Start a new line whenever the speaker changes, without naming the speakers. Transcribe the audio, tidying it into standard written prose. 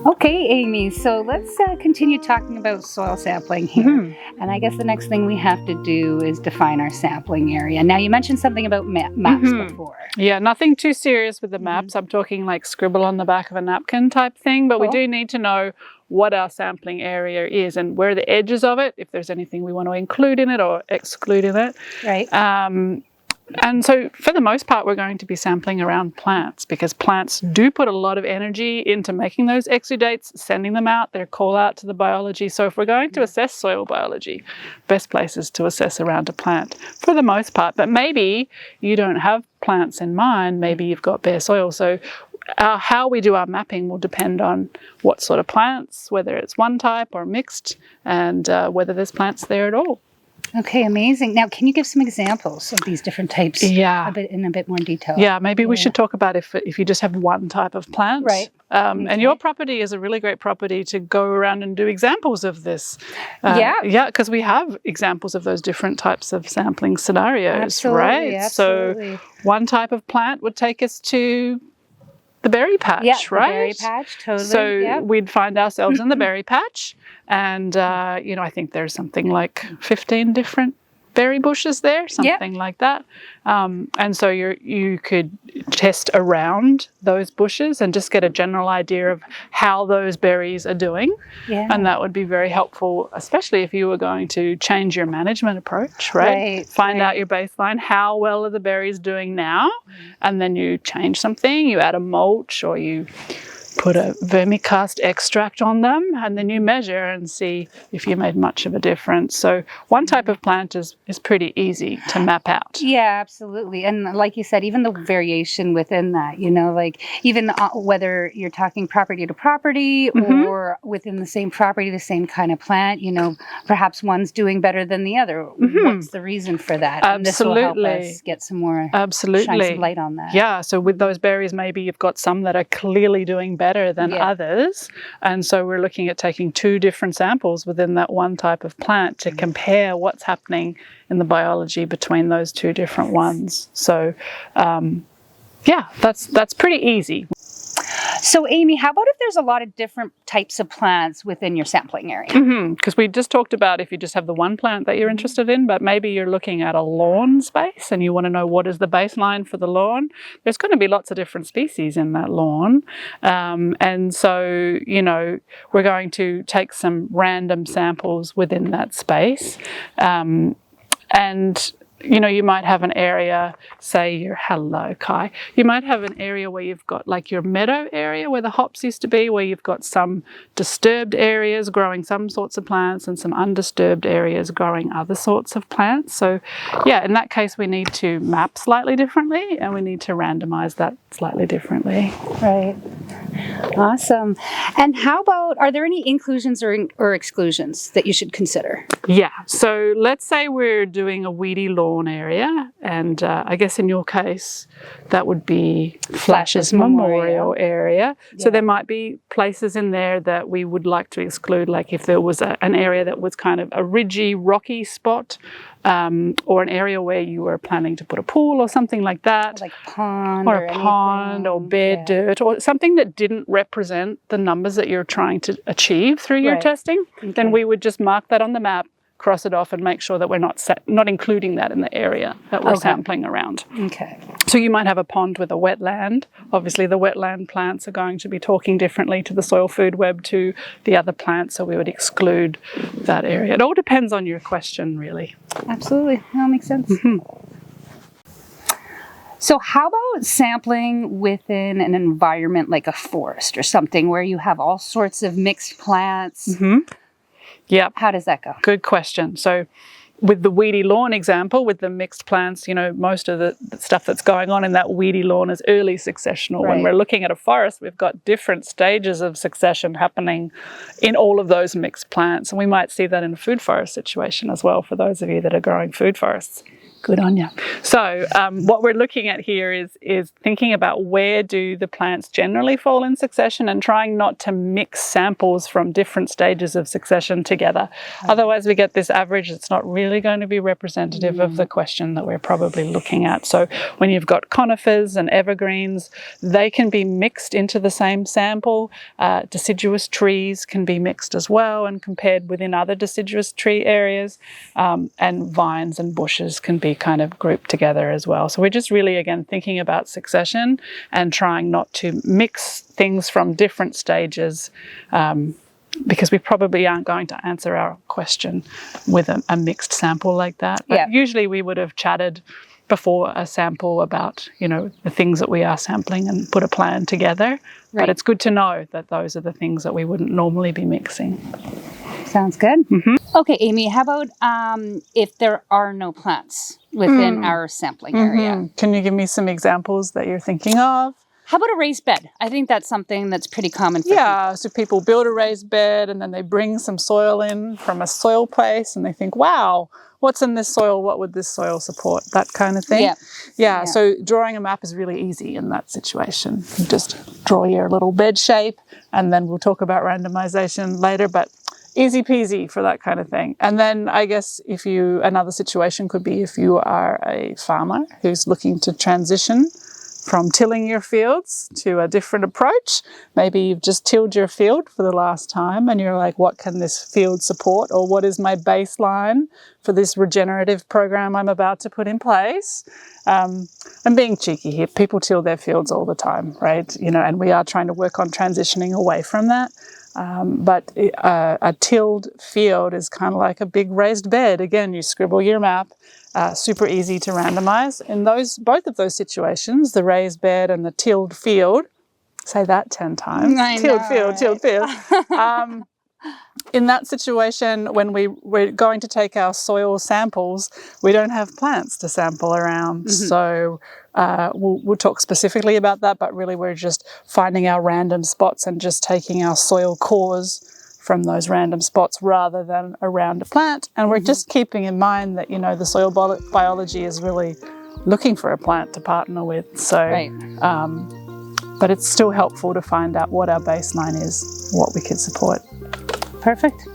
Okay, Amy, so let's continue talking about soil sampling here. And I guess the next thing we have to do is define our sampling area. Now, you mentioned something about maps before.
Yeah, nothing too serious with the maps. I'm talking like scribble on the back of a napkin type thing, but we do need to know what our sampling area is and where are the edges of it, if there's anything we want to include in it or exclude in it.
Right.
And so for the most part, we're going to be sampling around plants because plants do put a lot of energy into making those exudates, sending them out, their call out to the biology. So if we're going to assess soil biology, best places to assess around a plant for the most part. But maybe you don't have plants in mind, maybe you've got bare soil. So how we do our mapping will depend on what sort of plants, whether it's one type or mixed, and whether there's plants there at all.
Okay, amazing. Now, can you give some examples of these different types in a bit more detail?
Yeah, maybe we should talk about if you just have one type of plant.
Right.
And your property is a really great property to go around and do examples of this. Yeah, because we have examples of those different types of sampling scenarios, right?
Absolutely.
So one type of plant would take us to the berry patch, right?
The berry patch, totally.
So we'd find ourselves in the berry patch, and I think there's something like 15 different berry bushes there, something like that. And so you could test around those bushes and just get a general idea of how those berries are doing. Yeah. And that would be very helpful, especially if you were going to change your management approach, right? Find out your baseline, how well are the berries doing now, and then you change something, you add a mulch or you put a vermicast extract on them, and then you measure and see if you made much of a difference. So one type of plant is pretty easy to map out.
Yeah, absolutely. And like you said, even the variation within that, like even whether you're talking property to property or within the same property, the same kind of plant, perhaps one's doing better than the other. What's the reason for that?
Absolutely.
And this will help us get some more, shine some light on that.
Yeah, so with those berries, maybe you've got some that are clearly doing better than others, and so we're looking at taking two different samples within that one type of plant to compare what's happening in the biology between those two different ones. So that's pretty easy.
So Amy, how about if there's a lot of different types of plants within your sampling area?
Because we just talked about if you just have the one plant that you're interested in, but maybe you're looking at a lawn space and you want to know what is the baseline for the lawn. There's going to be lots of different species in that lawn. And so, we're going to take some random samples within that space. And you might have an area, say hello, Kai. You might have an area where you've got like your meadow area where the hops used to be, where you've got some disturbed areas growing some sorts of plants and some undisturbed areas growing other sorts of plants. So in that case, we need to map slightly differently and we need to randomize that slightly differently.
Right. Awesome. And how about, are there any inclusions or exclusions that you should consider?
Yeah. So let's say we're doing a weedy lawn area, and I guess in your case, that would be Flash's Memorial area. So there might be places in there that we would like to exclude, like if there was an area that was kind of a ridgy, rocky spot, or an area where you were planning to put a pool or something like that.
Like a pond
or a pond or bare dirt or something that didn't represent the numbers that you're trying to achieve through your testing. Then we would just mark that on the map, cross it off and make sure that we're not including that in the area that we're sampling around.
Okay.
So you might have a pond with a wetland. Obviously the wetland plants are going to be talking differently to the soil food web to the other plants, so we would exclude that area. It all depends on your question, really.
Absolutely. That makes sense. So how about sampling within an environment like a forest or something where you have all sorts of mixed plants?
Yeah.
How does that go?
Good question. So with the weedy lawn example, with the mixed plants, most of the stuff that's going on in that weedy lawn is early successional. When we're looking at a forest, we've got different stages of succession happening in all of those mixed plants. And we might see that in a food forest situation as well, for those of you that are growing food forests. Good on you. So what we're looking at here is thinking about where do the plants generally fall in succession and trying not to mix samples from different stages of succession together. Otherwise we get this average that's not really going to be representative of the question that we're probably looking at. So when you've got conifers and evergreens, they can be mixed into the same sample. Deciduous trees can be mixed as well and compared within other deciduous tree areas, and vines and bushes can be kind of grouped together as well. So we're just really, again, thinking about succession and trying not to mix things from different stages, because we probably aren't going to answer our question with a mixed sample like that. But usually we would have chatted before a sample about, the things that we are sampling and put a plan together. Right. But it's good to know that those are the things that we wouldn't normally be mixing.
Sounds good. Mm-hmm. Okay, Amy, how about if there are no plants within our sampling area?
Can you give me some examples that you're thinking of?
How about a raised bed? I think that's something that's pretty common for people.
So people build a raised bed and then they bring some soil in from a soil place and they think, wow, what's in this soil? What would this soil support? That kind of thing. Yeah. So drawing a map is really easy in that situation. You just draw your little bed shape, and then we'll talk about randomization later, but easy peasy for that kind of thing. And then I guess another situation could be if you are a farmer who's looking to transition from tilling your fields to a different approach. Maybe you've just tilled your field for the last time and you're like, what can this field support? Or what is my baseline for this regenerative program I'm about to put in place? I'm being cheeky here. People till their fields all the time, right? And we are trying to work on transitioning away from that. But a tilled field is kind of like a big raised bed. Again, you scribble your map. Super easy to randomize. In both of those situations, the raised bed and the tilled field, say that 10 times. Tilled field. In that situation, when we're going to take our soil samples, we don't have plants to sample around. So we'll talk specifically about that, but really we're just finding our random spots and just taking our soil cores from those random spots rather than around a plant. And we're just keeping in mind that, the soil biology is really looking for a plant to partner with. So, but it's still helpful to find out what our baseline is, what we could support.
Perfect.